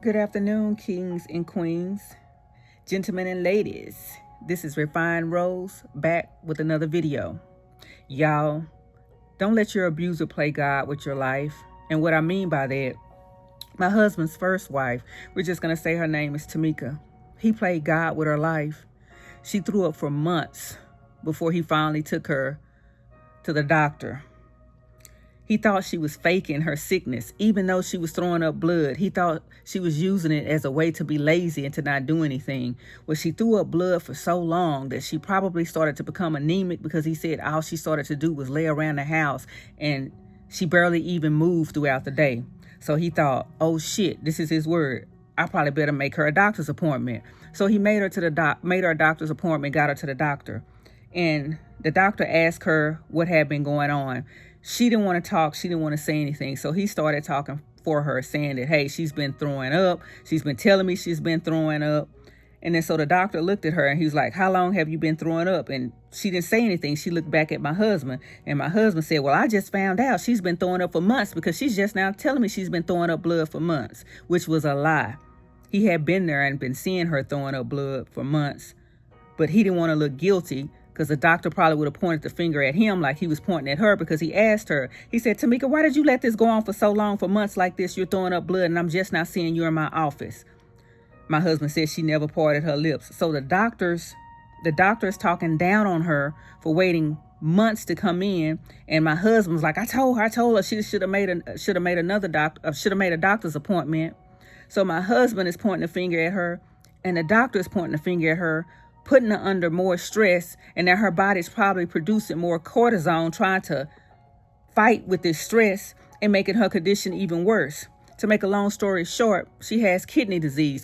Good afternoon, kings and queens, gentlemen and ladies. This is Refined Rose back with another video. Y'all, don't let your abuser play God with your life. And what I mean by that, my husband's first wife, we're just going to say her name is Tamika. He played God with her life. She threw up for months before he finally took her to the doctor. He thought she was faking her sickness, even though she was throwing up blood. He thought she was using it as a way to be lazy and to not do anything. Well, she threw up blood for so long that she probably started to become anemic, because he said all she started to do was lay around the house and she barely even moved throughout the day. So he thought, oh shit, this is his word, I probably better make her a doctor's appointment. So he made her a doctor's appointment, got her to the doctor. And the doctor asked her what had been going on. She didn't want to talk. She didn't want to say anything. So he started talking for her, saying that, hey, she's been throwing up. She's been telling me she's been throwing up. And then so the doctor looked at her and he was like, how long have you been throwing up? And she didn't say anything. She looked back at my husband, and my husband said, well, I just found out she's been throwing up for months, because she's just now telling me she's been throwing up blood for months, which was a lie. He had been there and been seeing her throwing up blood for months, but he didn't want to look guilty, because the doctor probably would have pointed the finger at him like he was pointing at her, because he asked her, he said, Tamika, why did you let this go on for so long, for months like this? You're throwing up blood and I'm just now seeing you in my office. My husband said she never parted her lips. So the doctor is talking down on her for waiting months to come in. And my husband was like, I told her she should have made a doctor's appointment. So my husband is pointing the finger at her, and the doctor is pointing the finger at her, putting her under more stress, and that her body's probably producing more cortisone, trying to fight with this stress and making her condition even worse. To make a long story short, she has kidney disease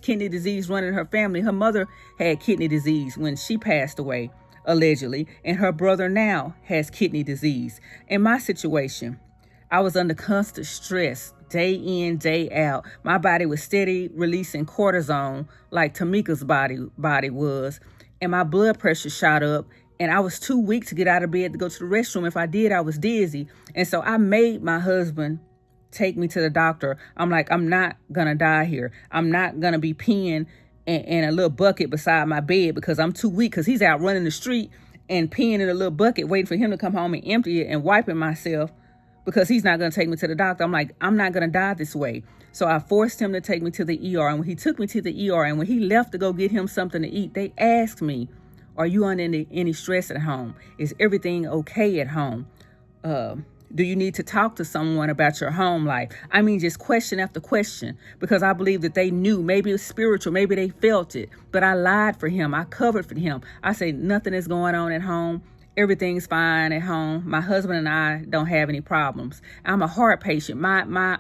running in her family. Her mother had kidney disease when she passed away, allegedly, and her brother now has kidney disease. In my situation, I was under constant stress, day in, day out. My body was steady releasing cortisone like Tamika's body was. And my blood pressure shot up, and I was too weak to get out of bed to go to the restroom. If I did, I was dizzy. And so I made my husband take me to the doctor. I'm like, I'm not going to die here. I'm not going to be peeing in a little bucket beside my bed because I'm too weak, because he's out running the street and peeing in a little bucket, waiting for him to come home and empty it and wiping myself, because he's not going to take me to the doctor. I'm like, I'm not going to die this way. So I forced him to take me to the ER. And when he took me to the ER, and when he left to go get him something to eat, they asked me, are you under any stress at home? Is everything okay at home? Do you need to talk to someone about your home life? I mean, just question after question, because I believe that they knew. Maybe it was spiritual. Maybe they felt it. But I lied for him. I covered for him. I say nothing is going on at home. Everything's fine at home. My husband and I don't have any problems. I'm a heart patient. My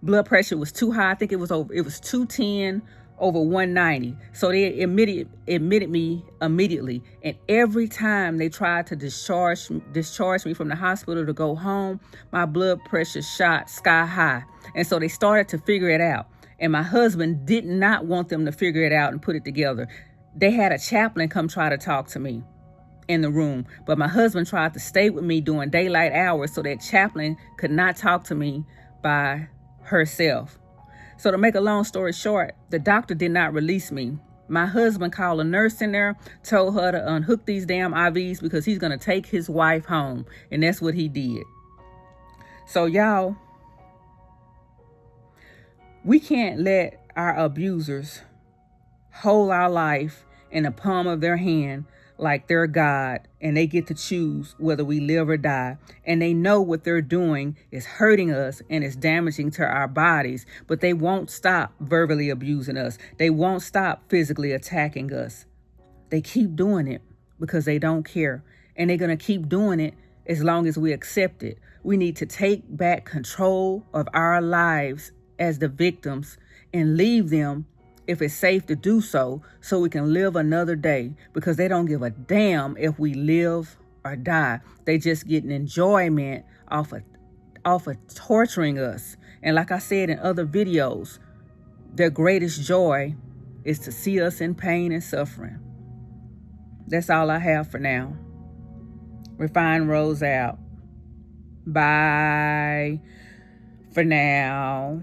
blood pressure was too high. I think it was 210 over 190. So they admitted me immediately. And every time they tried to discharge me from the hospital to go home, my blood pressure shot sky high. And so they started to figure it out. And my husband did not want them to figure it out and put it together. They had a chaplain come try to talk to me in the room, but my husband tried to stay with me during daylight hours so that chaplain could not talk to me by herself. So to make a long story short, the doctor did not release me. My husband called a nurse in there, told her to unhook these damn IVs because he's going to take his wife home. And that's what he did. So y'all, we can't let our abusers hold our life in the palm of their hand like they're God, and they get to choose whether we live or die. And they know what they're doing is hurting us and is damaging to our bodies, but they won't stop verbally abusing us. They won't stop physically attacking us. They keep doing it because they don't care. And they're going to keep doing it as long as we accept it. We need to take back control of our lives as the victims and leave them if it's safe to do so we can live another day, because they don't give a damn if we live or die. They just getting enjoyment off of torturing us. And like I said in other videos, their greatest joy is to see us in pain and suffering. That's all I have for now. Refined Rose out. Bye for now.